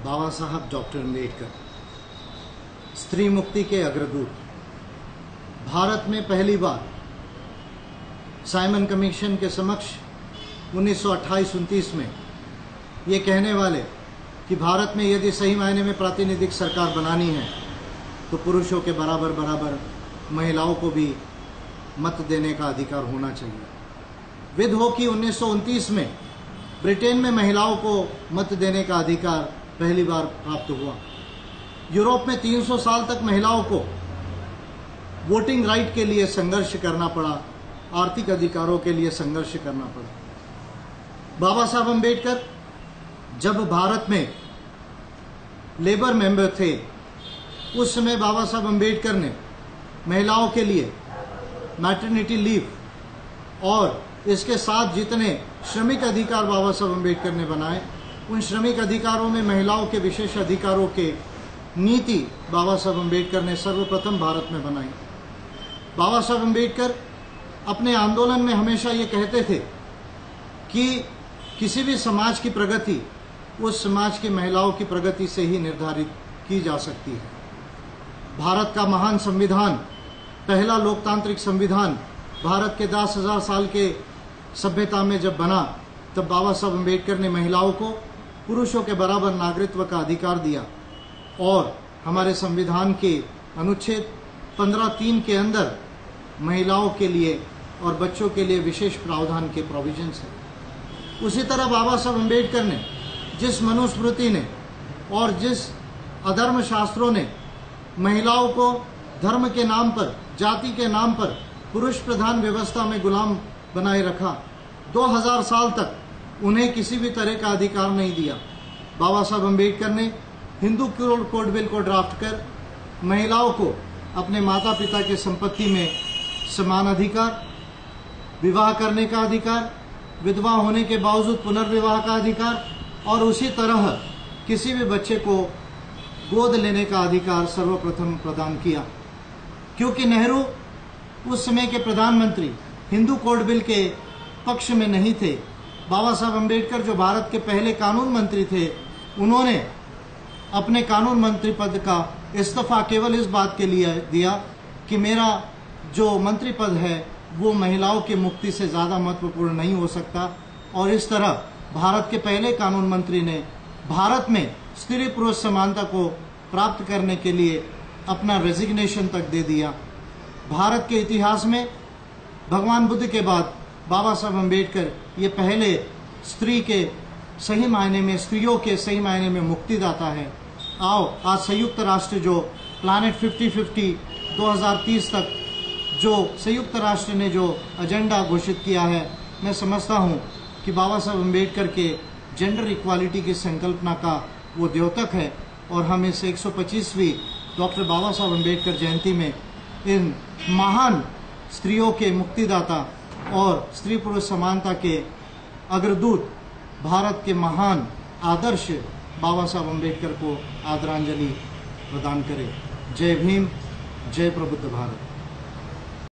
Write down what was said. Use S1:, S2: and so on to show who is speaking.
S1: बाबा साहब डॉक्टर अम्बेडकर स्त्री मुक्ति के अग्रदूत। भारत में पहली बार साइमन कमीशन के समक्ष 1928-29 में ये कहने वाले कि भारत में यदि सही मायने में प्रातिनिधिक सरकार बनानी है तो पुरुषों के बराबर बराबर महिलाओं को भी मत देने का अधिकार होना चाहिए। विद हो कि 1929 में ब्रिटेन में महिलाओं को मत देने का अधिकार पहली बार प्राप्त हुआ। यूरोप में 300 साल तक महिलाओं को वोटिंग राइट के लिए संघर्ष करना पड़ा, आर्थिक अधिकारों के लिए संघर्ष करना पड़ा। बाबा साहब अम्बेडकर जब भारत में लेबर मेंबर थे उस समय बाबा साहब अम्बेडकर ने महिलाओं के लिए मैटरनिटी लीव और इसके साथ जितने श्रमिक अधिकार बाबा साहब अम्बेडकर ने बनाए, उन श्रमिक अधिकारों में महिलाओं के विशेष अधिकारों के नीति बाबा साहब अम्बेडकर ने सर्वप्रथम भारत में बनाई। बाबा साहब अम्बेडकर अपने आंदोलन में हमेशा ये कहते थे कि किसी भी समाज की प्रगति उस समाज की महिलाओं की प्रगति से ही निर्धारित की जा सकती है। भारत का महान संविधान, पहला लोकतांत्रिक संविधान भारत के 10,000 साल के सभ्यता में जब बना तब बाबा साहब अम्बेडकर ने महिलाओं को पुरुषों के बराबर नागरिकत्व का अधिकार दिया और हमारे संविधान के अनुच्छेद 15(3) के अंदर महिलाओं के लिए और बच्चों के लिए विशेष प्रावधान के प्रोविजंस हैं। उसी तरह बाबा साहब अम्बेडकर ने जिस मनुस्मृति ने और जिस अधर्म शास्त्रों ने महिलाओं को धर्म के नाम पर, जाति के नाम पर पुरुष प्रधान व्यवस्था में गुलाम बनाए रखा, 2000 साल तक उन्हें किसी भी तरह का अधिकार नहीं दिया। बाबा साहब अम्बेडकर ने हिंदू कोड बिल को ड्राफ्ट कर महिलाओं को अपने माता पिता के संपत्ति में समान अधिकार, विवाह करने का अधिकार, विधवा होने के बावजूद पुनर्विवाह का अधिकार और उसी तरह किसी भी बच्चे को गोद लेने का अधिकार सर्वप्रथम प्रदान किया। क्योंकि नेहरू उस समय के प्रधानमंत्री हिंदू कोड बिल के पक्ष में नहीं थे, बाबा साहब अम्बेडकर जो भारत के पहले कानून मंत्री थे, उन्होंने अपने कानून मंत्री पद का इस्तीफा केवल इस बात के लिए दिया कि मेरा जो मंत्री पद है वो महिलाओं की मुक्ति से ज़्यादा महत्वपूर्ण नहीं हो सकता। और इस तरह भारत के पहले कानून मंत्री ने भारत में स्त्री पुरुष समानता को प्राप्त करने के लिए अपना रेजिग्नेशन तक दे दिया। भारत के इतिहास में भगवान बुद्ध के बाद बाबा साहब अम्बेडकर ये पहले स्त्री के सही मायने में, स्त्रियों के सही मायने में मुक्तिदाता है। आओ आज संयुक्त राष्ट्र जो प्लानेट 50-50 2030 तक जो संयुक्त राष्ट्र ने जो एजेंडा घोषित किया है, मैं समझता हूँ कि बाबा साहब अम्बेडकर के जेंडर इक्वालिटी की संकल्पना का वो द्योतक है और हम इस 125वीं डॉक्टर बाबा साहब अम्बेडकर जयंती में इन महान स्त्रियों के मुक्तिदाता और स्त्री पुरुष समानता के अग्रदूत, भारत के महान आदर्श बाबा साहब अम्बेडकर को आदरांजलि प्रदान करें। जय भीम, जय प्रबुद्ध भारत।